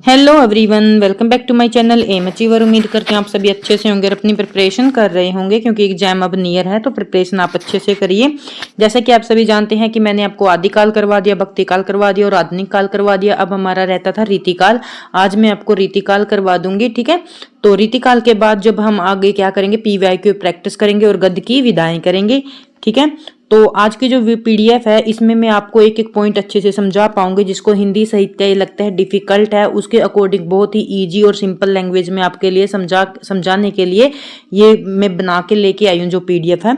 Hello everyone, welcome back to my channel M achiever. उम्मीद करते हैं आप सभी अच्छे से होंगे और अपनी प्रिपरेशन कर रहे होंगे, क्योंकि एग्जाम अब नियर है तो प्रिपरेशन आप अच्छे से करिए। जैसा कि आप सभी जानते हैं कि मैंने आपको आदिकाल करवा दिया, भक्तिकाल करवा दिया और आधुनिक काल करवा दिया। अब हमारा रहता था रीतिकाल। आज मैं आपको रीतिकाल करवा दूंगी, ठीक है। तो रीतिकाल के बाद जब हम आगे क्या करेंगे, पीवाईक्यू प्रैक्टिस करेंगे और गद्य की विदाएं करेंगे, ठीक है। तो आज की जो पीडीएफ है इसमें मैं आपको एक एक पॉइंट अच्छे से समझा पाऊंगी। जिसको हिंदी साहित्य ये लगता है डिफिकल्ट है, उसके अकॉर्डिंग बहुत ही इजी और सिंपल लैंग्वेज में आपके लिए समझाने के लिए ये मैं बना के लेके आई हूँ जो पीडीएफ है।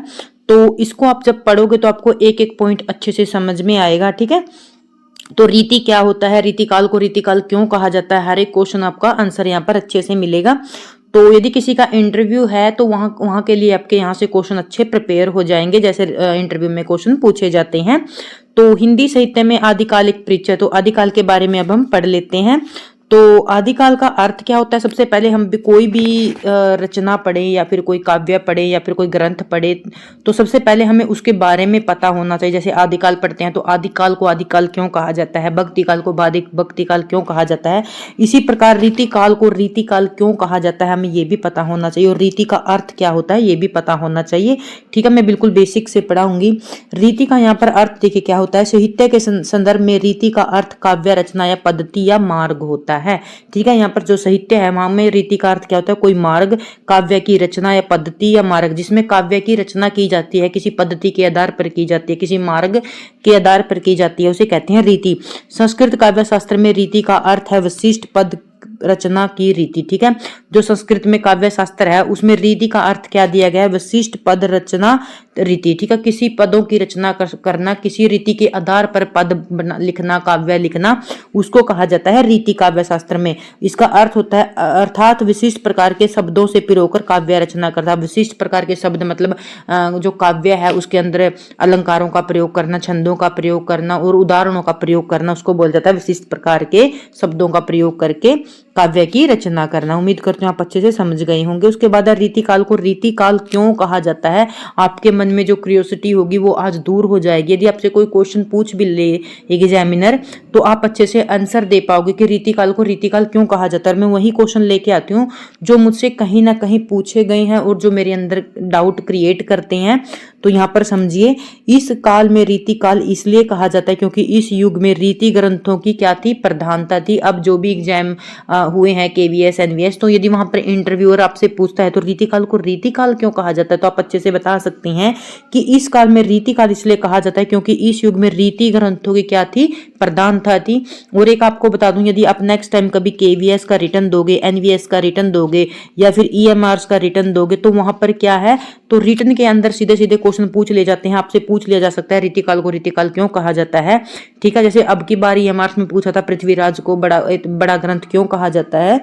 तो इसको आप जब पढ़ोगे तो आपको एक एक पॉइंट अच्छे से समझ में आएगा, ठीक है। तो रीति क्या होता है, रीतिकाल को रीतिकाल क्यों कहा जाता है, हर एक क्वेश्चन आपका आंसर यहाँ पर अच्छे से मिलेगा। तो यदि किसी का इंटरव्यू है तो वहां के लिए आपके यहाँ से क्वेश्चन अच्छे प्रिपेयर हो जाएंगे, जैसे इंटरव्यू में क्वेश्चन पूछे जाते हैं। तो हिंदी साहित्य में आदिकाल एक परिचय, तो आदिकाल के बारे में अब हम पढ़ लेते हैं। तो आदिकाल का अर्थ क्या होता है, सबसे पहले हम भी कोई भी रचना पढ़े या फिर कोई काव्य पढ़े या फिर कोई ग्रंथ पढ़े तो सबसे पहले हमें उसके बारे में पता होना चाहिए। जैसे आदिकाल पढ़ते हैं तो आदिकाल को आदिकाल क्यों कहा जाता है, भक्तिकाल को भक्तिकाल क्यों कहा जाता है, इसी प्रकार रीतिकाल को रीतिकाल क्यों कहा जाता है, हमें ये भी पता होना चाहिए। और रीति का अर्थ क्या होता है ये भी पता होना चाहिए, ठीक है। मैं बिल्कुल बेसिक से पढ़ाऊंगी। रीति का यहाँ पर अर्थ देखिए क्या होता है, साहित्य के संदर्भ में रीति का अर्थ काव्य रचना या पद्धति या मार्ग होता है, ठीक है। यहाँ पर जो साहित्य है वहां में रीति का अर्थ क्या होता है, कोई मार्ग, काव्य की रचना या पद्धति या मार्ग, जिसमें काव्य की रचना की जाती है, किसी पद्धति के आधार पर की जाती है, किसी मार्ग के आधार पर की जाती है, उसे कहते हैं रीति। संस्कृत काव्य शास्त्र में रीति का अर्थ है विशिष्ट पद रचना की रीति, ठीक है। जो संस्कृत में काव्य शास्त्र है उसमें रीति का अर्थ क्या दिया गया है, विशिष्ट पद रचना रीति, ठीक है। किसी पदों की रचना करना, किसी रीति के आधार पर पद लिखना, काव्य लिखना, उसको कहा जाता है रीति काव्य शास्त्र में। इसका अर्थ होता है अर्थात विशिष्ट प्रकार के शब्दों से पिरोकर काव्य रचना करता है। विशिष्ट प्रकार के शब्द मतलब जो काव्य है उसके अंदर अलंकारों का प्रयोग करना, छंदों का प्रयोग करना और उदाहरणों का प्रयोग करना, उसको बोल जाता है विशिष्ट प्रकार के शब्दों का प्रयोग करके काव्य की रचना करना। उम्मीद करते हैं आप अच्छे से समझ गए होंगे। उसके बाद रीतिकाल को रीतिकाल क्यों कहा जाता है, आपके मन में जो क्यूरियोसिटी होगी वो आज दूर हो जाएगी। यदि आपसे कोई क्वेश्चन पूछ भी ले एग्जामिनर तो आप अच्छे से आंसर दे पाओगे कि रीतिकाल को रीतिकाल क्यों कहा जाता है। मैं वही क्वेश्चन लेके आती हूँ जो मुझसे कहीं ना कहीं पूछे गए हैं और जो मेरे अंदर डाउट क्रिएट करते हैं। तो यहाँ पर समझिए, इस काल में रीतिकाल इसलिए कहा जाता है क्योंकि इस युग में रीति ग्रंथों की क्या थी, प्रधानता थी। अब जो भी एग्जाम हुए हैं केवीएस एनवीएस, तो यदि वहां पर इंटरव्यूअर आपसे पूछता है तो रीतिकाल को रीतिकाल क्यों कहा जाता है, तो आप अच्छे से बता सकते हैं कि इस काल में रीतिकाल इसलिए कहा जाता है क्योंकि इस युग में रीति ग्रंथों की क्या थी, प्रधानता थी। और एक आपको बता दूं, यदि आप नेक्स्ट टाइम कभी केवीएस का रिटर्न दोगे, एनवीएस का रिटर्न दोगे या फिर ईएमआर का रिटर्न दोगे तो वहां पर क्या है, तो रिटर्न के अंदर सीधे सीधे क्वेश्चन पूछ ले जाते हैं, आपसे पूछ लिया जा सकता है रीतिकाल को रीतिकाल क्यों कहा जाता है, ठीक है। जैसे अब की बार ईएमआर में पूछा था पृथ्वीराज को बड़ा ग्रंथ क्यों कहा जाता है।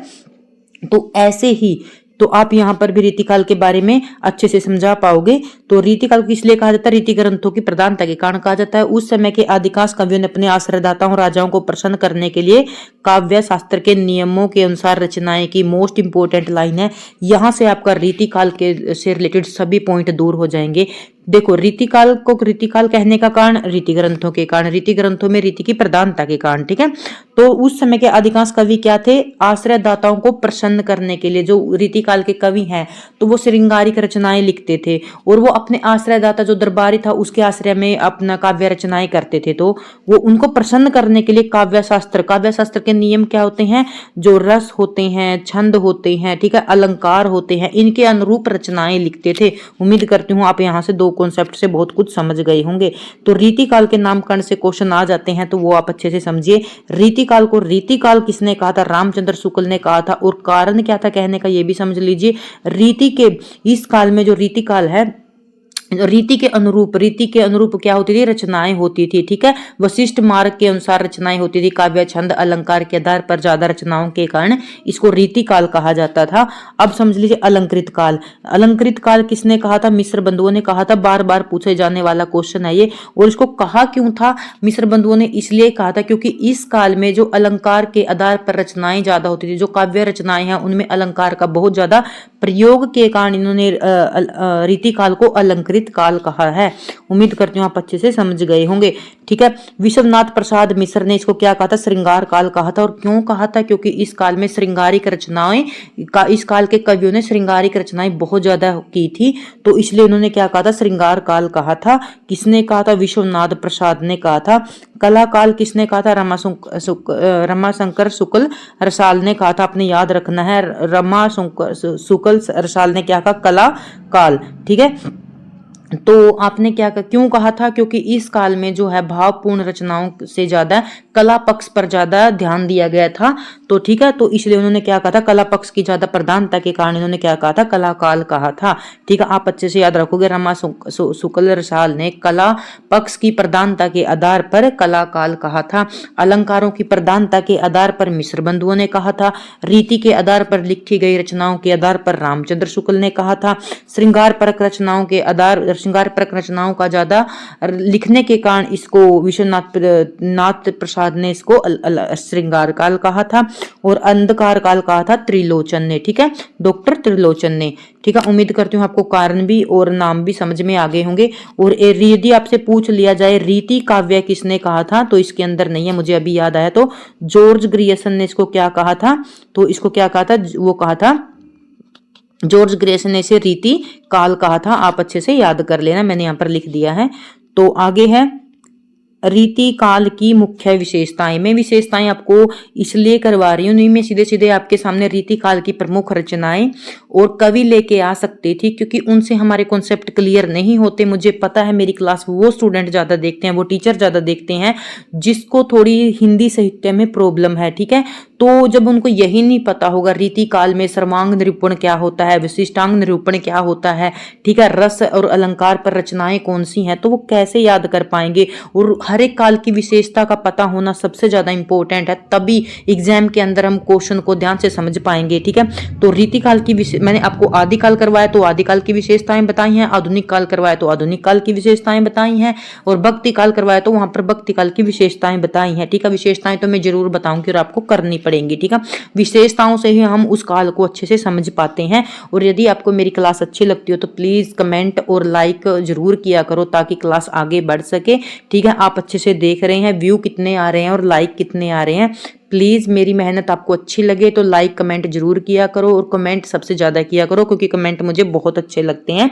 तो ऐसे ही तो आप यहाँ पर भी रीतिकाल के बारे में अच्छे से समझा पाओगे। तो रीतिकाल को इसलिए कहा जाता है, रीति ग्रंथों की प्रधानता के कारण कहा जाता है। उस समय के अधिकांश कवियों ने अपने आश्रयदाताओं राजाओं को प्रसन्न करने के लिए काव्य शास्त्र के नियमों के अनुसार रचनाएं की। मोस्ट इंपोर्टेंट लाइन है, यहाँ से आपका रीतिकाल के से रिलेटेड सभी पॉइंट दूर हो जाएंगे। देखो, रीतिकाल को रीतिकाल कहने का कारण रीति ग्रंथों के कारण, रीति ग्रंथों में रीति की प्रधानता के कारण, ठीक है। तो उस समय के अधिकांश कवि क्या थे, आश्रयदाताओं को प्रसन्न करने के लिए। जो रीतिकाल के कवि हैं तो वो श्रृंगारिक रचनाएं लिखते थे और वो अपने आश्रयदाता जो दरबारी था उसके आश्रय में अपना काव्य रचनाएं करते थे। तो वो उनको प्रसन्न करने के लिए काव्य शास्त्र के नियम क्या होते हैं, जो रस होते हैं, छंद होते हैं, ठीक है, अलंकार होते हैं, इनके अनुरूप रचनाएं लिखते थे। उम्मीद करती हूँ आप यहाँ से दो कॉन्सेप्ट से बहुत कुछ समझ गए होंगे। तो रीतिकाल के नामकरण से क्वेश्चन आ जाते हैं तो वो आप अच्छे से समझिए। रीतिकाल को रीतिकाल किसने कहा था, रामचंद्र शुक्ल ने कहा था। और कारण क्या था कहने का ये भी समझ लीजिए। रीति के इस काल में जो रीतिकाल है, रीति के अनुरूप क्या होती थी, रचनाएं होती थी, ठीक है। वशिष्ठ मार्ग के अनुसार रचनाएं होती थी, काव्य छंद अलंकार के आधार पर ज्यादा रचनाओं के कारण इसको रीति काल कहा जाता था। अब समझ लीजिए अलंकृत काल। अलंकृत काल किसने कहा था, मिस्र बंधुओं ने कहा था। बार बार पूछे जाने वाला क्वेश्चन है ये। और इसको कहा क्यों था मिस्र बंधुओं ने, इसलिए कहा था क्योंकि इस काल में जो अलंकार के आधार पर रचनाएं ज्यादा होती थी, जो काव्य रचनाएं हैं उनमें अलंकार का बहुत ज्यादा प्रयोग के कारण इन्होंने रीति काल को अलंकृत प्राकृत काल कहा है। उम्मीद करती हूँ आप अच्छे से समझ गए होंगे। ठीक है, विश्वनाथ प्रसाद मिश्र ने इसको क्या कहा था, श्रृंगार काल कहा था। और क्यों कहा था, क्योंकि इस काल में श्रृंगारिक रचनाएं इस काल के कवियों ने श्रृंगारिक रचनाएं बहुत ज्यादा की थी, तो इसलिए उन्होंने क्या कहा था, श्रृंगार काल कहा था। किसने कहा था, विश्वनाथ प्रसाद ने कहा था। कला काल किसने कहा था, रमाशंकर शुक्ल रसाल ने कहा था। आपने याद रखना है, रमाशंकर शुक्ल रसाल ने क्या कहा, कला काल। ठीक है, तो आपने क्या क्यों कहा था, क्योंकि इस काल में जो है भावपूर्ण रचनाओं से ज्यादा कला पक्ष पर ज्यादा ध्यान दिया गया था। तो ठीक है, तो इसलिए उन्होंने क्या कहा था, कला पक्ष की ज्यादा प्रधानता के कारण इन्होंने क्या कहा था, कला काल कहा था। ठीक है, आप अच्छे से याद रखोगे, रमा शुक्ल रसाल ने कला पक्ष की प्रधानता के आधार पर कला काल कहा था। अलंकारों की प्रधानता के आधार पर मिश्र बंधुओं ने कहा था। रीति के आधार पर लिखी गई रचनाओं के आधार पर रामचंद्र शुक्ल ने कहा था। श्रृंगार परक रचनाओं के आधार श्रृंगार परक रचनाओं का ज्यादा लिखने के कारण इसको विश्वनाथ प्रसाद ने इसको श्रृंगार काल कहा था। और अंधकार काल कहा था त्रिलोचन ने। ठीक है, डॉक्टर त्रिलोचन ने। ठीक है, उम्मीद करती हूँ आपको कारण भी और नाम भी समझ में आ गए होंगे। और यदि आपसे पूछ लिया जाए रीति काव्य किसने कहा था, तो इसके अंदर नहीं है, मुझे अभी याद आया, तो जॉर्ज ग्रियर्सन ने इसको क्या कहा था, तो इसको क्या कहा था, वो कहा था जॉर्ज ग्रियर्सन ने इसे रीति काल कहा था। आप अच्छे से याद कर लेना, मैंने यहाँ पर लिख दिया है। तो आगे है रीति काल की मुख्य विशेषताएं। मैं विशेषताएं आपको इसलिए करवा रही हूँ, नहीं मैं सीधे सीधे आपके सामने रीति काल की प्रमुख रचनाएं और कवि लेके आ सकती थी, क्योंकि उनसे हमारे कॉन्सेप्ट क्लियर नहीं होते। मुझे पता है मेरी क्लास वो स्टूडेंट ज्यादा देखते हैं, वो टीचर ज्यादा देखते हैं जिसको थोड़ी हिंदी साहित्य में प्रॉब्लम है। ठीक है, तो जब उनको यही नहीं पता होगा रीति काल में सर्वांग निरूपण क्या होता है, विशिष्टांग निरूपण क्या होता है, ठीक है, रस और अलंकार पर रचनाएं कौन सी हैं, तो वो कैसे याद कर पाएंगे। और हर एक काल की विशेषता का पता होना सबसे ज्यादा इंपॉर्टेंट है, तभी एग्जाम के अंदर हम क्वेश्चन को ध्यान से समझ पाएंगे। ठीक है, तो रीति काल की मैंने आपको आदिकाल करवाया तो आदिकाल की विशेषताएं बताई हैं, आधुनिक काल करवाया तो आधुनिक काल की विशेषताएं बताई हैं, और भक्ति काल करवाया तो वहां पर भक्ति काल की विशेषताएं बताई हैं। ठीक है, विशेषताएं तो मैं जरूर बताऊंगी और आपको करनी पड़ेंगी। ठीक है, विशेषताओं से ही हम उस काल को अच्छे से समझ पाते हैं। और यदि आपको मेरी क्लास अच्छी लगती हो तो प्लीज कमेंट और लाइक जरूर किया करो ताकि क्लास आगे बढ़ सके। ठीक है, आप अच्छे से देख रहे हैं, व्यू कितने आ रहे हैं और लाइक कितने आ रहे हैं। प्लीज मेरी मेहनत आपको अच्छी लगे तो लाइक कमेंट जरूर किया करो, और कमेंट सबसे ज्यादा किया करो क्योंकि कमेंट मुझे बहुत अच्छे लगते हैं।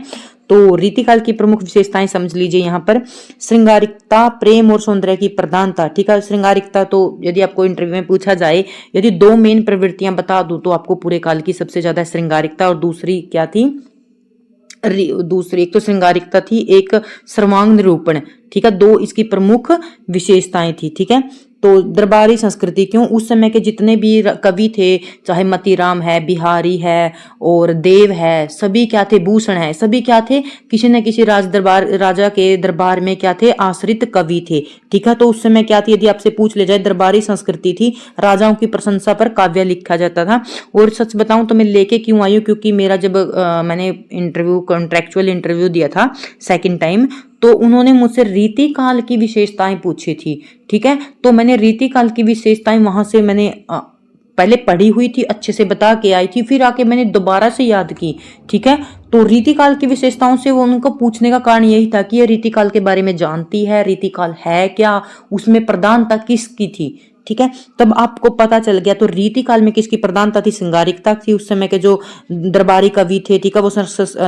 तो रीतिकाल की प्रमुख विशेषताएं समझ लीजिए यहाँ पर। श्रृंगारिकता, प्रेम और सौंदर्य की प्रधानता। ठीक है, श्रृंगारिकता तो यदि आपको इंटरव्यू में पूछा जाए, यदि दो मेन प्रवृत्तियां बता दूं तो आपको पूरे काल की सबसे ज्यादा श्रृंगारिकता, और दूसरी क्या थी, दूसरी एक तो श्रृंगारिकता थी, एक सर्वांग निरूपण। ठीक है, दो इसकी प्रमुख विशेषताएं थी। ठीक है, तो दरबारी संस्कृति, क्यों उस समय के जितने भी कवि थे, चाहे मतीराम है, बिहारी है और देव है, सभी क्या थे, भूषण है, सभी क्या थे, किसी न किसी राजा के दरबार में क्या थे, आश्रित कवि थे। ठीक है, तो उस समय क्या थी, यदि आपसे पूछ ले जाए, दरबारी संस्कृति थी, राजाओं की प्रशंसा पर काव्य लिखा जाता था। और सच बताऊं तो मैं लेके क्यों आई हूँ, क्योंकि मेरा जब मैंने इंटरव्यू, कॉन्ट्रेक्चुअल इंटरव्यू दिया था सेकेंड टाइम, तो उन्होंने मुझसे रीति काल की विशेषताएं पूछी थी। ठीक है, तो मैंने रीति काल की विशेषताएं वहां से मैंने पहले पढ़ी हुई थी, अच्छे से बता के आई थी, फिर आके मैंने दोबारा से याद की। ठीक है, तो रीति काल की विशेषताओं से वो उनको पूछने का कारण यही था कि ये रीति काल के बारे में जानती है, रीति काल है क्या, उसमें प्रधानता किसकी थी। ठीक है, तब आपको पता चल गया। तो रीति काल में किसकी प्रधानता थी, श्रृंगारिकता थी। उस समय के जो दरबारी कवि थे, ठीक है, वो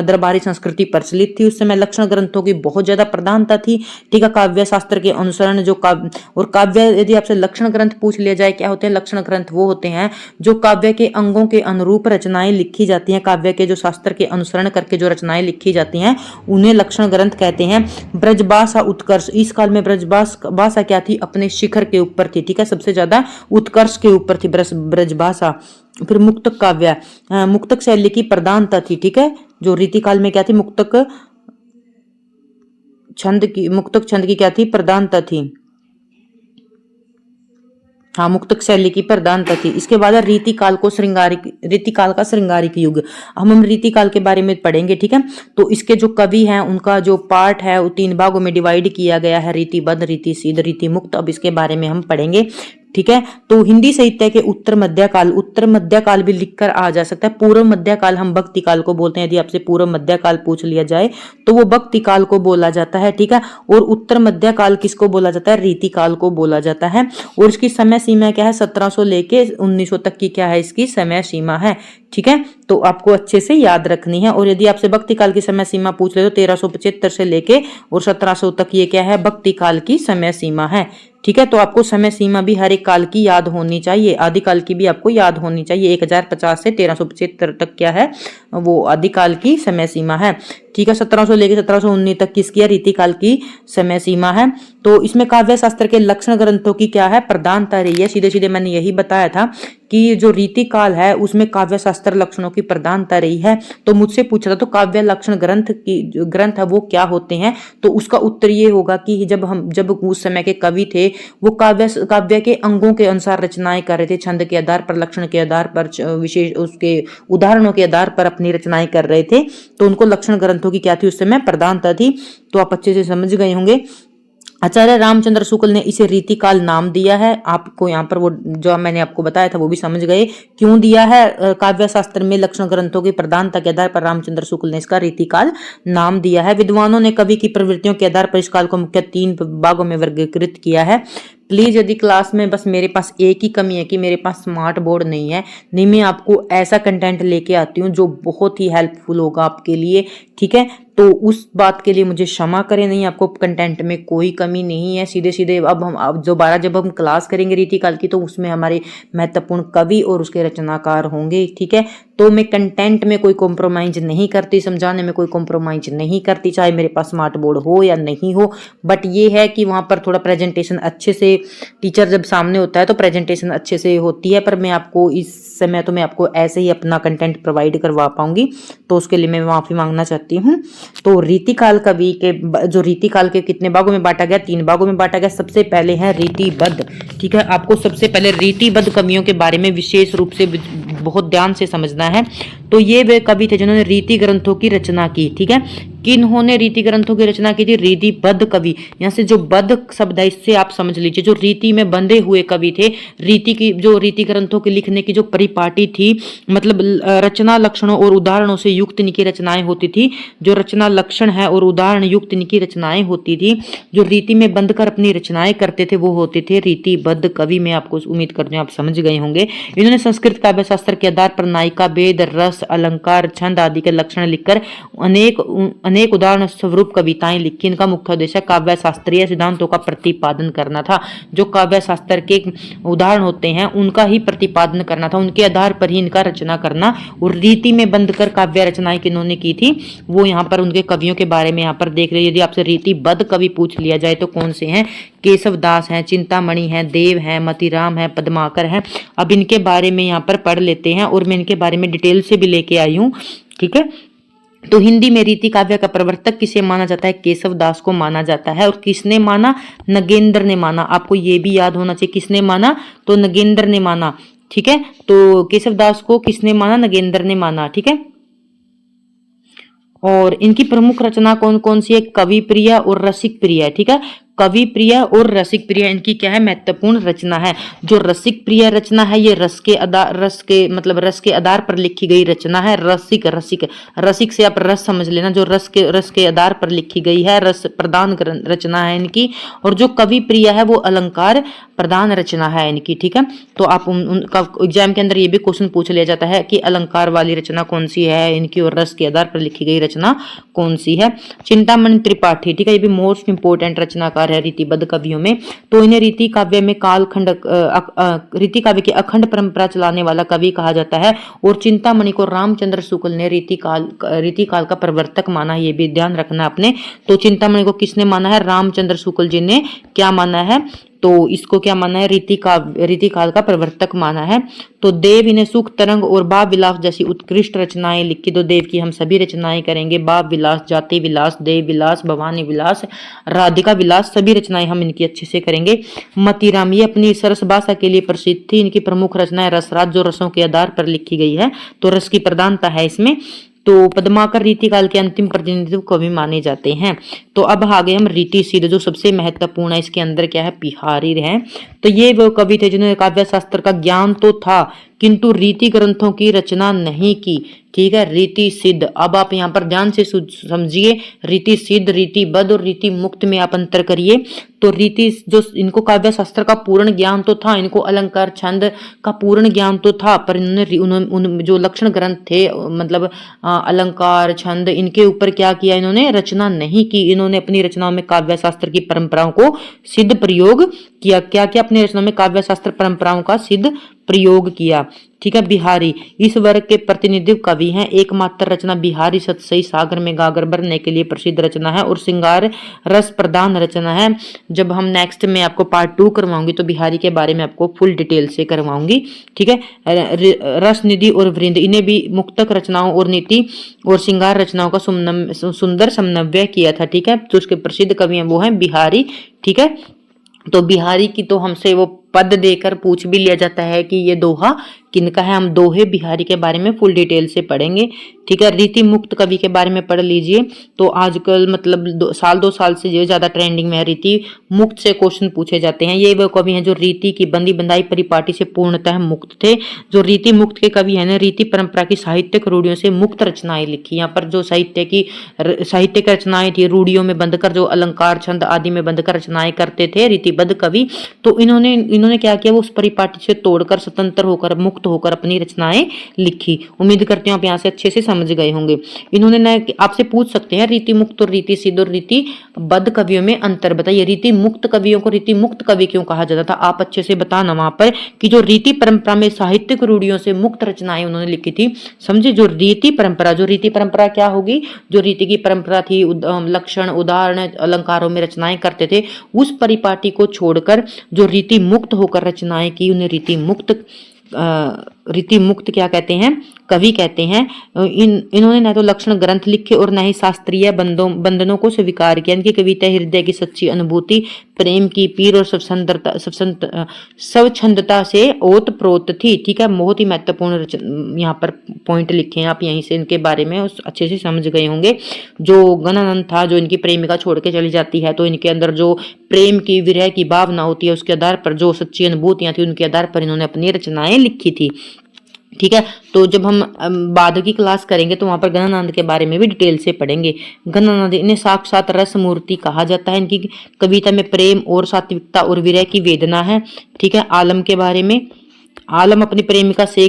दरबारी संस्कृति प्रचलित थी उस समय, लक्षण ग्रंथों की बहुत ज्यादा प्रधानता थी। ठीक है, काव्य शास्त्र के अनुसरण जो और काव्य, यदि आपसे लक्षण ग्रंथ पूछ लिया जाए क्या होते हैं, लक्षण ग्रंथ वो होते हैं जो काव्य के अंगों के अनुरूप रचनाएं लिखी जाती हैं, काव्य के जो शास्त्र के अनुसरण करके जो रचनाएं लिखी जाती हैं उन्हें लक्षण ग्रंथ कहते हैं। ब्रजभाषा उत्कर्ष, इस काल में ब्रजभाषा क्या थी, अपने शिखर के ऊपर थी। ठीक है, सबसे ज्यादा उत्कर्ष के ऊपर थी ब्रजभाषा। फिर मुक्तक काव्य, मुक्तक शैली की प्रधानता थी। ठीक है, जो रीति काल में क्या थी, मुक्तक छंद की क्या थी, प्रधानता थी। हाँ, मुक्तक शैली की प्रधानता थी। इसके बाद रीति काल का श्रृंगारिक युग। हम रीति काल के बारे में पढ़ेंगे। ठीक है, तो इसके जो कवि हैं उनका जो पार्ट है वो 3 भागों में डिवाइड किया गया है, रीतिबद्ध, रीति सिद्ध, रीति मुक्त। अब इसके बारे में हम पढ़ेंगे। ठीक है। तो हिंदी साहित्य के उत्तर मध्यकाल भी लिखकर आ जा सकता है। पूर्व मध्यकाल हम भक्ति काल को बोलते हैं। यदि आपसे पूर्व मध्यकाल पूछ लिया जाए तो वो भक्ति काल को बोला जाता है, ठीक है। और उत्तर मध्यकाल किसको बोला जाता है? रीति काल को बोला जाता है। और इसकी समय सीमा क्या है? 1700 लेके 1900 तक की क्या है इसकी समय सीमा है, ठीक है। तो आपको अच्छे से याद रखनी है। और यदि आपसे भक्ति काल की समय सीमा पूछ ले तो 1375 से लेके और 1700 तक ये क्या है? भक्ति काल की समय सीमा है, ठीक है। तो आपको समय सीमा भी हर एक काल की याद होनी चाहिए, आदिकाल की भी आपको याद होनी चाहिए। 1050 से 1375 तक क्या है? वो आदिकाल की समय सीमा है, ठीक है। 1700 लेके 1719 तक किसकी है? रीतिकाल की समय सीमा है। तो इसमें काव्य शास्त्र के लक्षण ग्रंथों की क्या है? प्रधानता रही है। सीधे सीधे मैंने यही बताया था कि जो रीति काल है उसमें काव्य शास्त्र लक्षणों की प्रधानता रही है। तो मुझसे पूछा था तो काव्य लक्षण ग्रंथ है वो क्या होते हैं? तो उसका उत्तर ये होगा कि जब उस समय के कवि थे वो काव्य के अंगों के अनुसार रचनाएं कर रहे थे, छंद के आधार पर, लक्षण के आधार पर, विशेष उसके उदाहरणों के आधार पर अपनी रचनाएं कर रहे थे। तो उनको लक्षण ग्रंथों की क्या थी? उस समय प्रधानता थी। तो आप अच्छे से समझ गए होंगे। आचार्य रामचंद्र शुक्ल ने इसे रीतिकाल नाम दिया है। आपको यहाँ पर वो जो मैंने आपको बताया था वो भी समझ गए क्यों दिया है। काव्य शास्त्र में लक्षण ग्रंथों की प्रधानता के आधार पर रामचंद्र शुक्ल ने इसका रीतिकाल नाम दिया है। विद्वानों ने कवि की प्रवृत्तियों के आधार पर इस काल को मुख्य 3 भागों में वर्गीकृत किया है। प्लीज यदि क्लास में बस मेरे पास एक ही कमी है कि मेरे पास स्मार्ट बोर्ड नहीं है, नहीं मैं आपको ऐसा कंटेंट लेके आती हूँ जो बहुत ही हेल्पफुल होगा आपके लिए, ठीक है। तो उस बात के लिए मुझे क्षमा करें, नहीं आपको कंटेंट में कोई कमी नहीं है। सीधे सीधे अब दोबारा जब हम क्लास करेंगे रीतिकाल की तो उसमें हमारे महत्वपूर्ण कवि और उसके रचनाकार होंगे, ठीक है। तो मैं कंटेंट में कोई कॉम्प्रोमाइज नहीं करती, समझाने में कोई कॉम्प्रोमाइज नहीं करती, चाहे मेरे पास स्मार्ट बोर्ड हो या नहीं हो। बट ये है कि वहां पर थोड़ा प्रेजेंटेशन अच्छे से, टीचर जब सामने होता है तो प्रेजेंटेशन अच्छे से होती है। पर मैं आपको इस समय तो मैं आपको ऐसे ही अपना कंटेंट प्रोवाइड करवा पाऊंगी, तो उसके लिए मैं माफी मांगना चाहती हूँ। तो रीतिकाल कवि के जो रीतिकाल के कितने भागों में बांटा गया? 3 भागों में बांटा गया। सबसे पहले है रीतिबद्ध, ठीक है। आपको सबसे पहले रीतिबद्ध कवियों के बारे में विशेष रूप से बहुत ध्यान से समझना है। तो ये वे कवि थे जिन्होंने रीति ग्रंथों की रचना की, ठीक है। किन्होंने रीति ग्रंथों की रचना की थी? रीतिबद्ध कवि। यहाँ से जो बद्ध शब्द है इससे आप समझ लीजिए जो रीति में बंधे हुए कवि थे। रीति की जो रीति ग्रंथों के लिखने की जो परिपाटी थी, मतलब रचना लक्षणों और उदाहरणों से युक्त इनकी रचनाएं होती थी। जो रचना लक्षण है और उदाहरण युक्त इनकी रचनाएं होती थी, जो रीति में बंधकर अपनी रचनाएं करते थे वो होते थे रीतिबद्ध कवि। मैं आपको उम्मीद करती हूँ आप समझ गए होंगे। इन्होंने संस्कृत काव्य शास्त्र के आधार पर नायिका, वेद, रस, अलंकार, छंद आदि के लक्षण लिखकर अनेक उदाहरण स्वरूप कविताएं लिखी। इनका मुख्य उद्देश्य काव्य शास्त्रीय सिद्धांतों का प्रतिपादन करना था। जो काव्य शास्त्र के उदाहरण होते हैं उनका ही प्रतिपादन करना था, उनके आधार पर ही इनका रचना करना। और रीति में बंधकर काव्य रचनाएं किन्होंने की थी वो यहाँ पर उनके कवियों के बारे में यहाँ पर देख रहे। यदि आपसे रीतिबद्ध कवि पूछ लिया जाए तो कौन से हैं? केशव दास हैं, चिंतामणि हैं, देव हैं, मतीराम हैं, पद्माकर हैं। अब इनके बारे में यहाँ पर पढ़ लेते हैं और मैं इनके बारे में डिटेल से भी लेके आई हूँ, ठीक है। तो हिंदी में रीति काव्य का प्रवर्तक किसे माना जाता है? केशव दास को माना जाता है। और किसने माना? नगेंद्र ने माना। आपको ये भी याद होना चाहिए, किसने माना? तो नगेंद्र ने माना, ठीक है। तो केशव दास को किसने माना? नगेंद्र ने माना, ठीक है। और इनकी प्रमुख रचना कौन कौन सी है? कवि प्रिय और रसिक प्रिय, ठीक है। कवि प्रिय और रसिक प्रिय इनकी क्या है? महत्वपूर्ण रचना है। जो रसिक प्रिय रचना है ये रस के आधार पर लिखी गई रचना है। रसिक से आप रस समझ लेना, जो रस के आधार पर लिखी गई है, रस प्रधान रचना है इनकी। और जो कवि प्रिय है वो अलंकार प्रधान रचना है इनकी, ठीक है। तो आप उनका एग्जाम के अंदर ये भी क्वेश्चन पूछ लिया जाता है कि अलंकार वाली रचना कौन सी है इनकी और रस के आधार पर लिखी गई रचना कौन सी है? चिंतामणि त्रिपाठी, ठीक है। ये भी मोस्ट इंपोर्टेंट रचनाकार है रीतिबद्ध कवियों में। तो इन्हें रीति काव्य की अखंड परंपरा चलाने वाला कवि कहा जाता है। और चिंतामणि को रामचंद्र शुक्ल ने रीति काल का प्रवर्तक माना, ये भी ध्यान रखना आपने। तो चिंतामणि को किसने माना है? रामचंद्र शुक्ल जी ने क्या माना है? तो इसको क्या माना है? रीति काल का प्रवर्तक माना है। तो देव इन्हें सुख तरंग और भाव विलास जैसी उत्कृष्ट रचनाएं लिखी। तो देव की हम सभी रचनाएं करेंगे, भाव विलास, जाति विलास, देव विलास, भवानी विलास, राधिका विलास, सभी रचनाएं हम इनकी अच्छे से करेंगे। मतीराम ये अपनी सरस भाषा के लिए प्रसिद्ध थी। इनकी प्रमुख रचना है रसराज, जो रसों के आधार पर लिखी गई है। तो रस की प्रधानता है इसमें। तो पद्माकर रीतिकाल के अंतिम प्रतिनिधित्व कवि माने जाते हैं। तो अब आ गए हम रीति सिद्ध, जो सबसे महत्वपूर्ण है, इसके अंदर क्या है, बिहारी है। तो ये वो कवि थे जिन्होंने काव्य शास्त्र का ज्ञान तो था किंतु रीति ग्रंथों की रचना नहीं की। ठीक है, रीति सिद्ध। अब आप यहाँ पर ध्यान से समझिए, रीति सिद्ध, रीतिबद्ध और रीति मुक्त में आप अंतर करिए। तो रीति, जो इनको काव्य शास्त्र का पूर्ण ज्ञान तो था, इनको अलंकार छंद का पूर्ण ज्ञान तो था, पर इन्होंने जो लक्षण ग्रंथ थे, मतलब अलंकार छंद, इनके ऊपर क्या किया, इन्होंने रचना नहीं की। इन्होंने अपनी रचनाओं में काव्य शास्त्र की परंपराओं को सिद्ध प्रयोग किया। क्या किया, अपनी रचनाओं में काव्य शास्त्र परंपराओं का सिद्ध प्रयोग किया। ठीक है, बिहारी इस वर्ग के प्रतिनिधित्व कवि हैं। एकमात्र रचना बिहारी सतसई सागर में गागर भरने के लिए प्रसिद्ध रचना है और श्रृंगार रस प्रधान रचना है। जब हम नेक्स्ट में आपको पार्ट 2 करवाऊंगी तो बिहारी के बारे में आपको फुल डिटेल से करवाऊंगी। ठीक है, रस निधि और वृंद, इन्हें भी मुक्तक रचनाओं और नीति और श्रृंगार रचनाओं का सुंदर समन्वय किया था। ठीक है, तो उसके प्रसिद्ध कवि हैं वो हैं बिहारी। ठीक है, तो बिहारी की तो हमसे वो पद देकर पूछ भी लिया जाता है कि ये दोहा किनका है। हम दोहे बिहारी के बारे में फुल डिटेल से पढ़ेंगे। ठीक है, रीति मुक्त कवि के बारे में पढ़ लीजिए। तो आजकल मतलब 2 साल से ये ज्यादा ट्रेंडिंग में है, रीति मुक्त से क्वेश्चन पूछे जाते हैं। ये वो कवि हैं जो रीति की बंदी बंधाई परिपाटी से पूर्णतः मुक्त थे। जो रीति मुक्त के कवि हैं ना, रीति परंपरा की साहित्यिक रूढ़ियों से मुक्त रचनाएं लिखी। यहाँ पर जो साहित्यिक रचनाएं थी, रूढ़ियों में बंधकर, जो अलंकार छंद आदि में बंधकर रचनाएं करते थे रीतिबद्ध कवि, तो इन्होंने क्या किया, वो उस परिपाटी से तोड़कर स्वतंत्र होकर मुक्त होकर अपनी रचनाएं लिखी। उम्मीद करती हूँ आप यहाँ से अच्छे से समझ गए होंगे। इन्होंने आपसे पूछ सकते हैं रीति मुक्त और रीति सिद्ध और रीति बद्ध कवियों में अंतर बताइए। रीति मुक्त कवियों को रीति मुक्त कवि क्यों कहा जाता था, आप अच्छे से बताना वहां पर कि जो रीति परंपरा में साहित्यिक रूढ़ियों से मुक्त रचनाएं उन्होंने लिखी थी। समझे, जो रीति परंपरा क्या होगी, जो रीति की परंपरा थी, लक्षण उदाहरण अलंकारों में रचनाएं करते थे, उस परिपाटी को छोड़कर जो रीति मुक्त होकर रचनाएं की, उन्हें रीति मुक्त क्या कहते हैं, कवि कहते हैं। इन्होंने न तो लक्षण ग्रंथ लिखे और न ही शास्त्रीय बंधनों को स्वीकार किया। इनकी कविता हृदय की सच्ची अनुभूति, प्रेम की पीर और स्वच्छंदता से ओतप्रोत थी। ठीक है, बहुत ही महत्वपूर्ण यहाँ पर पॉइंट लिखे हैं, आप यहीं से इनके बारे में अच्छे से समझ गए होंगे। जो गणानंद था, जो इनकी प्रेमिका छोड़ के चली जाती है, तो इनके अंदर जो प्रेम की विरह की भावना होती है, उसके आधार पर जो सच्ची अनुभूतियां थी, उनके आधार पर इन्होंने अपनी रचनाएं लिखी थी। ठीक है, तो जब हम बाद की क्लास करेंगे तो वहां पर गणानंद के बारे में भी डिटेल से पढ़ेंगे। गणानंद, इन्हें साक्षात रस मूर्ति कहा जाता है। इनकी कविता में प्रेम और सात्विकता और विरह की वेदना है। ठीक है, आलम के बारे में, आलम अपनी प्रेमिका से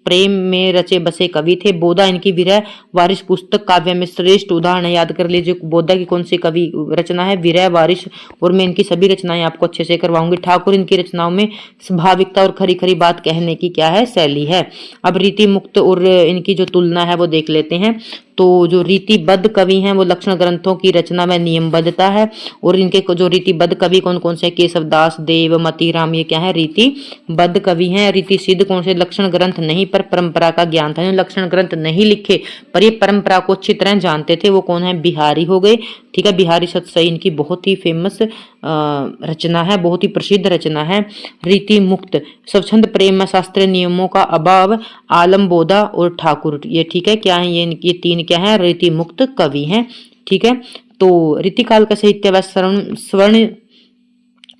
प्रेम में रचे बसे कवि थे। बोधा इनकी विरह वारिश पुस्तक काव्य में श्रेष्ठ उदाहरण है। याद कर लीजिए बोधा की कौन सी कवि रचना है, विरह वारिश, और मैं इनकी सभी रचनाएं आपको अच्छे से करवाऊंगी। ठाकुर, इनकी रचनाओं में स्वाभाविकता और खरी खरी बात कहने की क्या है, शैली है। अब रीति मुक्त और इनकी जो तुलना है वो देख लेते हैं। तो जो रीतिबद्ध कवि हैं वो लक्षण ग्रंथों की रचना में नियमबद्धता है। और इनके जो रीतिबद्ध कवि कौन कौन से, केशवदास, देव, मतीराम, ये क्या है, रीतिबद्ध कवि हैं। रीति सिद्ध कौन से, लक्षण ग्रंथ नहीं पर परंपरा का ज्ञान था। लक्षण ग्रंथ नहीं लिखे पर ये परंपरा को अच्छी तरह जानते थे, वो कौन है, बिहारी हो गए। ठीक है, बिहारी सतसई इनकी बहुत ही फेमस रचना है, बहुत ही प्रसिद्ध रचना है। रीति मुक्त, स्वच्छंद प्रेम शास्त्रीय नियमों का अभाव, आलम, बोधा और ठाकुर, ये ठीक है क्या है, ये 3 क्या है, रीति मुक्त कवि हैं। ठीक है, तो रीतिकाल का साहित्य व स्वर्ण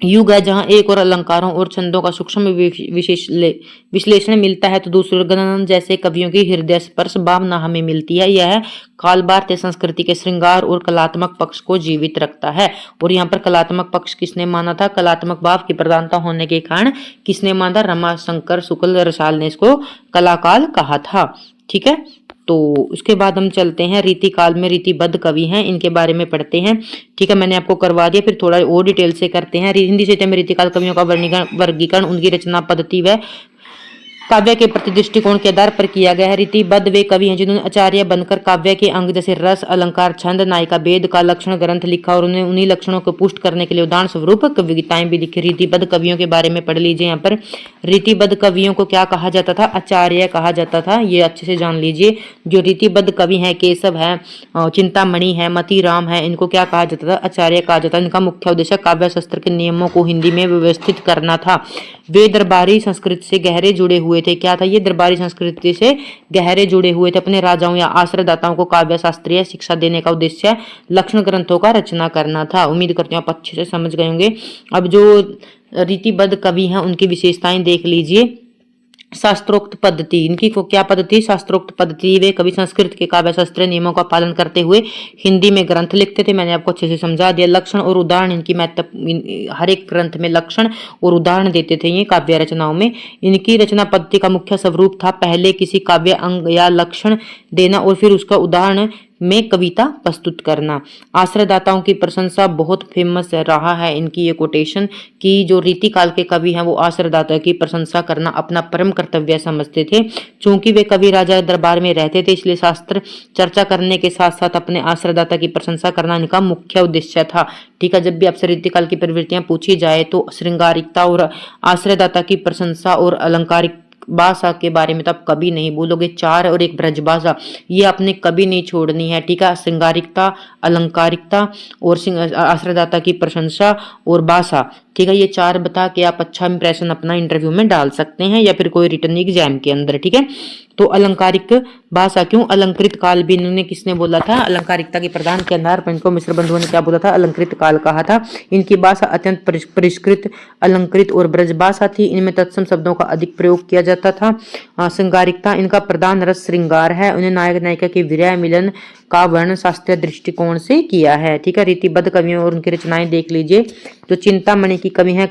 युग है, जहां एक और अलंकारों और छंदों का सूक्ष्म विश्लेषण मिलता है, तो दूसरे गणानंद जैसे कवियों की हृदय स्पर्श भावना हमें मिलती है। यह काल भारतीय संस्कृति के श्रृंगार और कलात्मक पक्ष को जीवित रखता है। और यहाँ पर कलात्मक पक्ष किसने माना था, कलात्मक भाव की प्रधानता होने के कारण किसने माना, रमाशंकर शुक्ल रसाल ने इसको कलाकाल कहा था। ठीक है, तो उसके बाद हम चलते हैं रीतिकाल में रीतिबद्ध कवि हैं, इनके बारे में पढ़ते हैं। ठीक है, मैंने आपको करवा दिया, फिर थोड़ा और डिटेल से करते हैं। हिंदी साहित्य में रीतिकाल कवियों का वर्गीकरण उनकी रचना पद्धति व काव्य के प्रति दृष्टिकोण के आधार पर किया गया है। रीतिबद्ध वे कवि हैं जिन्होंने आचार्य बनकर काव्य के अंग जैसे रस, अलंकार, छंद, नायिका भेद का लक्षण ग्रंथ लिखा और उन्हें उन्हीं लक्षणों को पुष्ट करने के लिए उदाहरण स्वरूप कविताएं भी लिखी। रीतिबद्ध कवियों के बारे में पढ़ लीजिए। यहाँ पर रीतिबद्ध कवियों को क्या कहा जाता था, आचार्य कहा जाता था, ये अच्छे से जान लीजिए। जो रीतिबद्ध कवि हैं, केशव है, चिंतामणि है, मतीराम है, इनको क्या कहा जाता था, आचार्य कहा जाता था। इनका मुख्य उद्देश्य काव्य शास्त्र के नियमों को हिंदी में व्यवस्थित करना था। वे दरबारी संस्कृति से गहरे जुड़े हुए थे। क्या था ये? दरबारी संस्कृति से गहरे जुड़े हुए थे। अपने राजाओं या आश्रयदाताओं को काव्य शास्त्रीय शिक्षा देने का उद्देश्य लक्षण ग्रंथों का रचना करना था। उम्मीद करती हूँ आप अच्छे से समझ गए होंगे। अब जो रीतिबद्ध कवि हैं उनकी विशेषताएं देख लीजिए। शास्त्रोक्त पद्धति, इनकी को क्या पद्धति? शास्त्रोक्त पद्धति। वे कवि संस्कृत के काव्य शास्त्रीय नियमों का पालन करते हुए हिंदी में ग्रंथ लिखते थे। मैंने आपको अच्छे से समझा दिया। लक्षण और उदाहरण इनकी महत्व, हर एक ग्रंथ में लक्षण और उदाहरण देते थे ये काव्य रचनाओं में। इनकी रचना पद्धति का मुख्य स्वरूप था पहले किसी काव्य अंग या लक्षण देना और फिर उसका उदाहरण में कविता प्रस्तुत करना। आश्रयदाताओं की प्रशंसा बहुत फेमस रहा है इनकी ये कोटेशन कि जो रीति काल के कवि हैं वो आश्रयदाता की प्रशंसा करना अपना परम कर्तव्य समझते थे। चूंकि वे कवि राजा दरबार में रहते थे इसलिए शास्त्र चर्चा करने के साथ साथ अपने आश्रयदाता की प्रशंसा करना इनका मुख्य उद्देश्य था। ठीक है, जब भी आपसे रीति काल की प्रवृत्तियां पूछी जाए तो श्रृंगारिकता और आश्रयदाता की प्रशंसा और अलंकारिक भाषा के बारे में तो आप कभी नहीं भूलोगे। 4 और 1 ब्रज भाषा, ये आपने कभी नहीं छोड़नी है। ठीक है, श्रृंगारिकता, अलंकारिकता और आश्रयदाता की प्रशंसा और भाषा। ठीक है, ये 4 बता के आप अच्छा इंप्रेशन अपना इंटरव्यू में डाल सकते हैं या फिर कोई रिटर्न एग्जाम के अंदर। ठीक है, तो अलंकारिक भाषा क्यों? अलंकृत काल भी इन्होंने किसने बोला था? अलंकारिकता के प्रदान के आधार पर इनको मिश्र बंधुओं ने क्या बोला था? अलंकृत काल कहा था। इनकी भाषा अत्यंत परिष्कृत, अलंकृत और ब्रज भाषा थी। इनमें तत्सम शब्दों का अधिक प्रयोग किया जाता था। श्रृंगारिकता, इनका प्रधान रस श्रृंगार है। उन्हें नायक नायिका के विरह मिलन का वर्णन शास्त्रीय दृष्टिकोण से किया है। ठीक है, रीतिबद्ध कवियों और उनकी रचनाएं देख लीजिए। जो चिंतामणि की कवि है